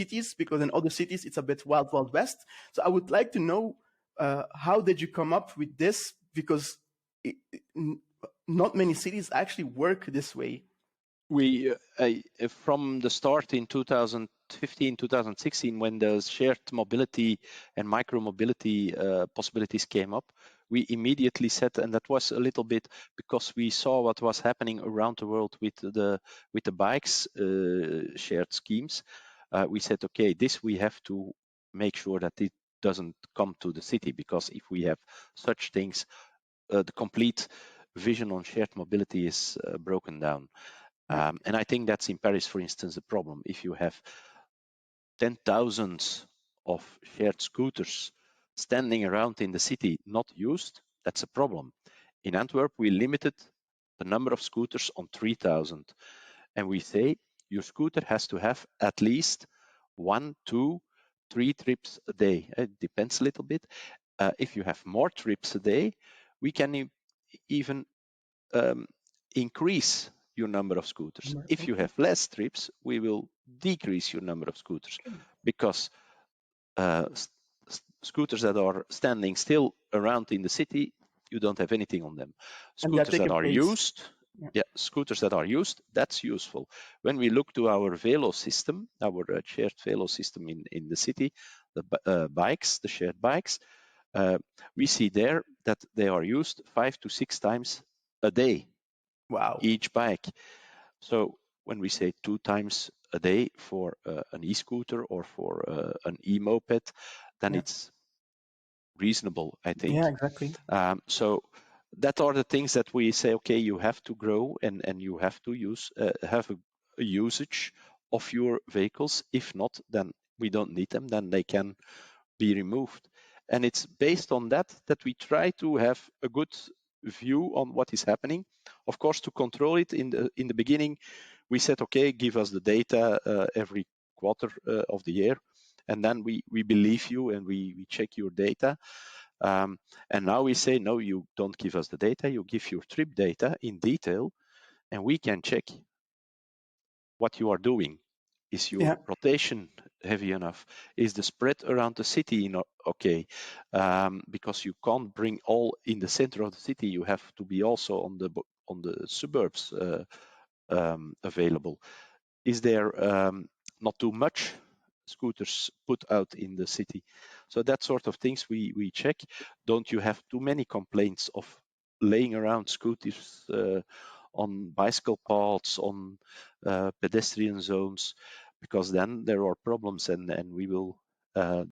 cities, because in other cities it's a bit wild west. So I would like to know, how did you come up with this? Because not many cities actually work this way. We from the start in 2015, 2016, when the shared mobility and micromobility possibilities came up, we immediately said, and that was a little bit because we saw what was happening around the world with the bikes shared schemes. We said, okay, this we have to make sure that it doesn't come to the city, because if we have such things, the complete vision on shared mobility is broken down. And I think that's in Paris, for instance, the problem. If you have 10,000 of shared scooters standing around in the city not used, that's a problem. In Antwerp, we limited the number of scooters on 3,000. And we say your scooter has to have at least 1, 2, 3 trips a day. It depends a little bit. If you have more trips a day, we can even increase your number of scooters. If you have less trips, we will decrease your number of scooters, because scooters that are standing still around in the city, you don't have anything on them. Scooters that are used, scooters that are used, that's useful. When we look to our Velo system, our shared Velo system in the city, the bikes, the shared bikes, we see there that they are used 5 to 6 times a day. Wow. Each bike. So when we say 2 times a day for an e-scooter or for an e-moped, then it's reasonable, I think. Yeah, exactly. So that are the things that we say, okay, you have to grow and you have to use have a usage of your vehicles. If not, then we don't need them, then they can be removed. And it's based on that we try to have a good view on what is happening. Of course, to control it in the beginning, we said, okay, give us the data every quarter of the year, and then we believe you and we check your data. And now we say, no, you don't give us the data, you give your trip data in detail, and we can check what you are doing. Is your rotation heavy enough? Is the spread around the city okay? Because you can't bring all in the center of the city. You have to be also on the suburbs available. Is there not too much scooters put out in the city? So that sort of things we check. Don't you have too many complaints of laying around scooters on bicycle paths, on pedestrian zones, because then there are problems, and we will